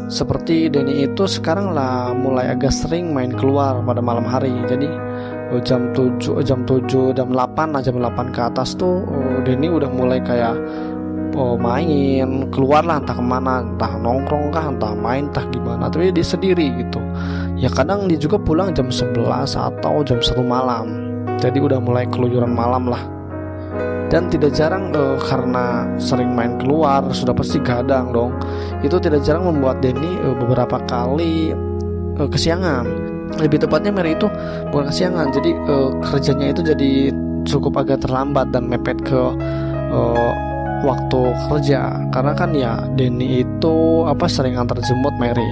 Seperti Denny itu sekarang lah mulai agak sering main keluar pada malam hari. Jadi jam 7, jam 8 lah, jam 8 ke atas tuh Denny udah mulai kayak main keluar lah, entah kemana, entah nongkrong kah, entah main, entah gimana, tapi dia sendiri gitu. Ya kadang dia juga pulang jam 11 atau jam 1 malam. Jadi udah mulai keluyuran malam lah. Dan tidak jarang karena sering main keluar, sudah pasti gadang dong. Itu tidak jarang membuat Denny beberapa kali kesiangan. Lebih tepatnya Mary itu bukan kesiangan, jadi kerjanya itu jadi cukup agak terlambat dan mepet ke waktu kerja. Karena kan ya Denny itu sering antar jemput Mary,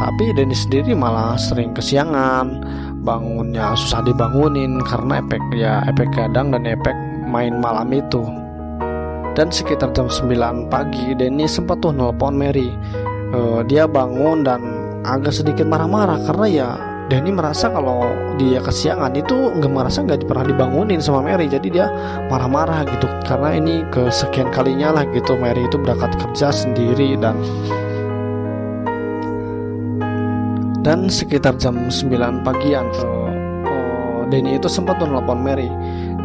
tapi Denny sendiri malah sering kesiangan, bangunnya susah dibangunin karena efek gadang dan efek main malam itu. Dan sekitar jam 9 pagi Denny sempat tuh nelpon Mary. Dia bangun dan agak sedikit marah-marah karena ya Denny merasa kalau dia kesiangan itu nggak pernah dibangunin sama Mary. Jadi dia marah-marah gitu karena ini kesekian kalinya lah gitu Mary itu berangkat kerja sendiri. Dan sekitar jam 9 pagian Denny itu sempat tuh nelpon Mary.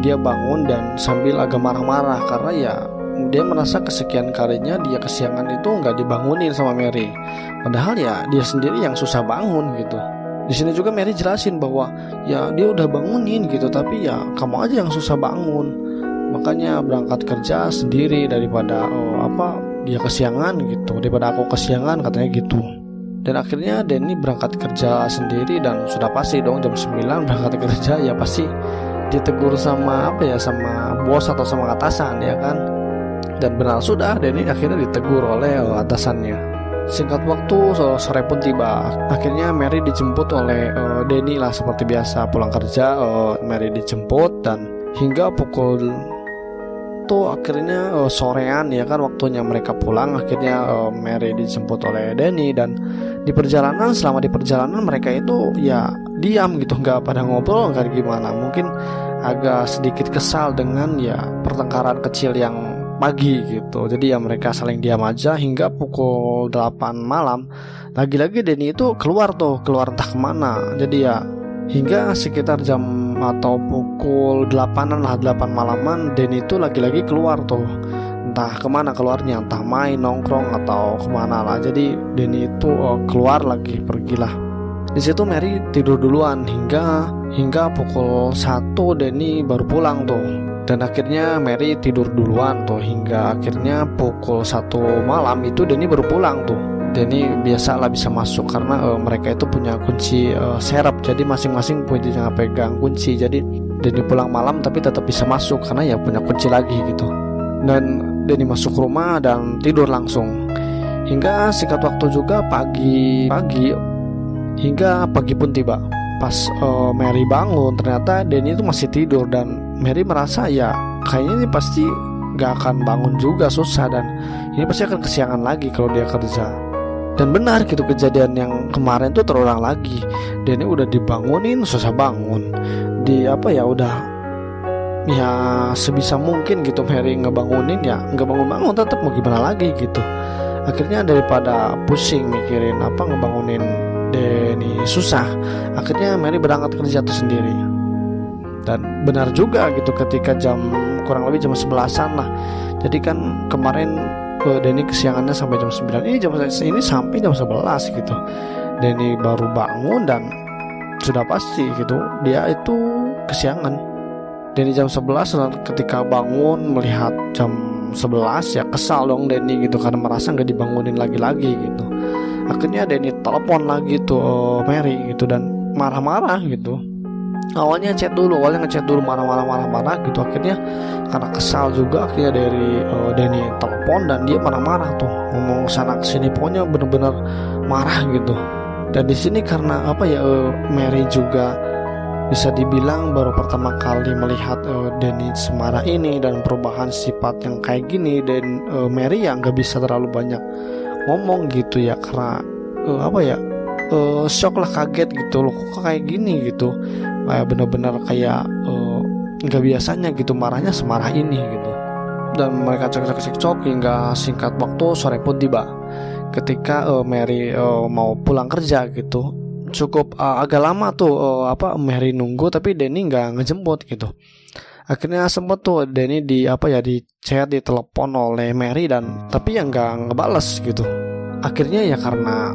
Dia bangun dan sambil agak marah-marah karena ya dia merasa kesekian kalinya dia kesiangan itu nggak dibangunin sama Mary. Padahal ya dia sendiri yang susah bangun gitu. Di sini juga Mary jelasin bahwa ya dia udah bangunin gitu, tapi ya kamu aja yang susah bangun. Makanya berangkat kerja sendiri daripada dia kesiangan gitu, daripada aku kesiangan katanya gitu. Dan akhirnya Denny berangkat kerja sendiri dan sudah pasti dong jam 9 berangkat kerja ya pasti ditegur sama sama bos atau sama atasan ya kan. Dan benar sudah Denny akhirnya ditegur oleh atasannya. Singkat waktu sore pun tiba. Akhirnya Mary dijemput oleh Denny lah seperti biasa. Pulang kerja Mary dijemput dan hingga pukul tuh akhirnya sorean ya kan waktunya mereka pulang. Akhirnya Mary dijemput oleh Denny dan selama di perjalanan mereka itu ya diam gitu, nggak pada ngobrol, nggak gimana. Mungkin agak sedikit kesal dengan ya pertengkaran kecil yang pagi gitu. Jadi ya mereka saling diam aja hingga pukul 8 malam. Lagi-lagi Denny itu keluar entah kemana. Jadi ya hingga sekitar jam atau pukul 8-an lah, 8 malaman Denny itu lagi-lagi keluar tuh. Entah kemana keluarnya, entah main, nongkrong atau kemana lah. Jadi Denny itu keluar lagi, pergilah. Di situ Mary tidur duluan hingga pukul 1 Denny baru pulang tuh. Dan akhirnya Mary tidur duluan tuh hingga akhirnya pukul 1 malam itu Denny baru pulang tuh. Denny biasalah bisa masuk karena mereka itu punya kunci serep, jadi masing-masing punya pegang kunci. Jadi Denny pulang malam tapi tetap bisa masuk karena ya punya kunci lagi gitu. Dan Denny masuk rumah dan tidur langsung hingga singkat waktu juga pagi hingga pagi pun tiba. Pas Mary bangun ternyata Denny itu masih tidur dan Mary merasa ya kayaknya ini pasti gak akan bangun juga, susah, dan ini pasti akan kesiangan lagi kalau dia kerja. Dan benar gitu, kejadian yang kemarin tuh terulang lagi. Denny udah dibangunin susah bangun. Udah ya sebisa mungkin gitu Mary ngebangunin ya nggak bangun tetap, mau gimana lagi gitu. Akhirnya daripada pusing mikirin ngebangunin Denny susah, akhirnya Mary berangkat kerja tuh sendiri. Dan benar juga gitu ketika kurang lebih jam 11-an lah. Jadi kan kemarin Denny kesiangannya sampai jam 9, ini sampai jam 11 gitu. Denny baru bangun dan sudah pasti gitu dia itu kesiangan. Denny jam 11 dan ketika bangun melihat jam 11 ya kesal dong Denny gitu karena merasa gak dibangunin lagi gitu. Akhirnya Denny telepon lagi tuh Mary gitu dan marah-marah gitu. Awalnya ngechat dulu marah-marah gitu. Akhirnya karena kesal juga akhirnya dari Denny telepon dan dia marah-marah tuh, ngomong sana kesini, pokoknya bener-bener marah gitu. Dan di sini karena Mary juga bisa dibilang baru pertama kali melihat Denny semarah ini dan perubahan sifat yang kayak gini. Dan Mary yang gak bisa terlalu banyak ngomong gitu ya karena shock lah, kaget gitu loh, kok kayak gini gitu, kayak bener-bener kayak nggak biasanya gitu marahnya semarah ini gitu. Dan mereka cekcok hingga singkat waktu sore pun tiba. Ketika Mary mau pulang kerja gitu, cukup agak lama tuh Mary nunggu, tapi Denny nggak ngejemput gitu. Akhirnya sempet tuh Denny di chat, di telepon oleh Mary, dan tapi yang nggak ngebales gitu. Akhirnya ya karena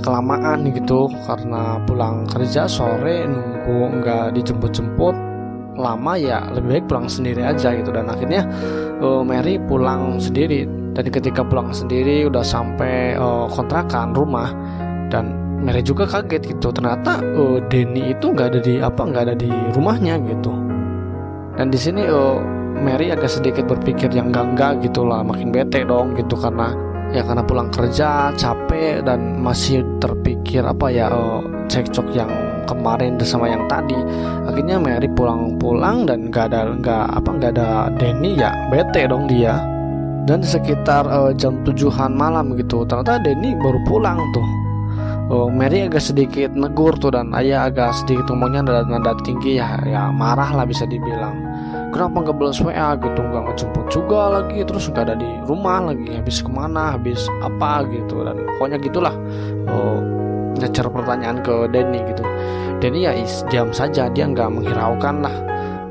kelamaan gitu, karena pulang kerja sore nunggu nggak dijemput-jemput lama, ya lebih baik pulang sendiri aja gitu. Dan akhirnya Mary pulang sendiri. Dan ketika pulang sendiri udah sampai kontrakan rumah, dan Mary juga kaget gitu, ternyata Denny itu nggak ada di rumahnya gitu. Dan di sini Mary agak sedikit berpikir yang enggak gitulah, makin bete dong gitu, karena pulang kerja capek dan masih terpikir cekcok yang kemarin sama yang tadi. Akhirnya Mary pulang dan nggak ada Denny, ya bete dong dia. Dan sekitar jam 7-an malam gitu, ternyata Denny baru pulang tuh. Mary agak sedikit negur tuh, dan ayah agak sedikit ngomongnya nada tinggi, ya marah lah bisa dibilang. Kenapa nggak balas WA gitu, nggak ngejemput juga lagi, terus nggak ada di rumah lagi, habis kemana, habis apa gitu. Dan pokoknya gitulah, ngecer pertanyaan ke Denny gitu. Denny ya diam saja, dia nggak menghiraukan lah,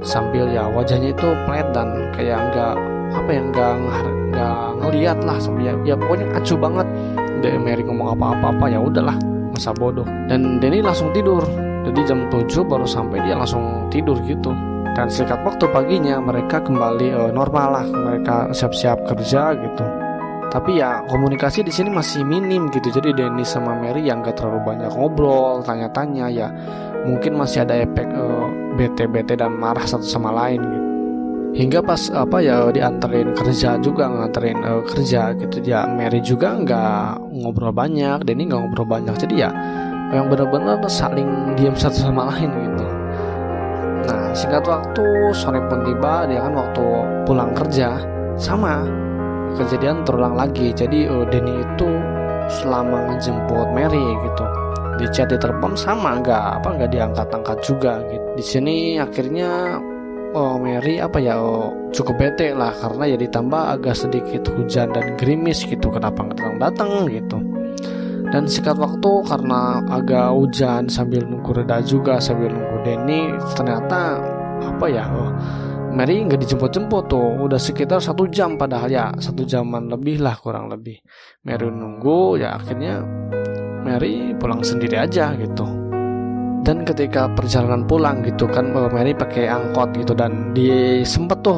sambil ya wajahnya itu flat dan kayak nggak ngeliat lah, sambil ya pokoknya acuh banget. Mary ngomong apa-apa ya udahlah, masa bodoh. Dan Denny langsung tidur. Jadi jam 7 baru sampai, dia langsung tidur gitu. Dan singkat waktu paginya mereka kembali normal lah, mereka siap-siap kerja gitu. Tapi ya komunikasi di sini masih minim gitu. Jadi Denny sama Mary yang gak terlalu banyak ngobrol, tanya-tanya, ya mungkin masih ada efek bete-bete dan marah satu sama lain gitu. Hingga pas dianterin kerja juga, nganterin kerja gitu ya, Mary juga nggak ngobrol banyak, Denny nggak ngobrol banyak. Jadi ya yang benar-benar saling diam satu sama lain gitu. Nah singkat waktu sore pun tiba, dia kan waktu pulang kerja sama kejadian terulang lagi. Jadi Denny itu selama ngejemput Mary gitu, di chat, di telepon sama nggak diangkat-angkat juga gitu. Di sini akhirnya Mary cukup bete lah, karena ya ditambah agak sedikit hujan dan gerimis gitu, kenapa nggak datang gitu. Dan singkat waktu karena agak hujan, sambil nunggu reda juga, sambil nunggu Denny, ternyata Mary nggak dijemput-jemput tuh, udah sekitar 1 jam, padahal ya 1 jaman lebih lah kurang lebih Mary nunggu. Ya akhirnya Mary pulang sendiri aja gitu. Dan ketika perjalanan pulang gitu kan, Mary pakai angkot gitu, dan sempet tuh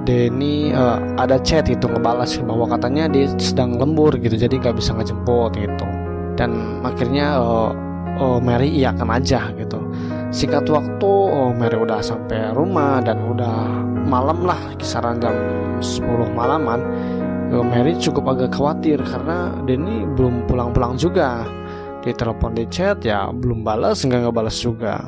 Denny ada chat itu ngebalas bahwa katanya dia sedang lembur gitu, jadi nggak bisa ngejemput gitu. Dan akhirnya Mary iyakan aja gitu. Singkat waktu Mary udah sampai rumah dan udah malam lah, kisaran jam 10 malaman. Mary cukup agak khawatir karena Denny belum pulang-pulang juga. Di telepon, di chat ya belum balas, nggak balas juga.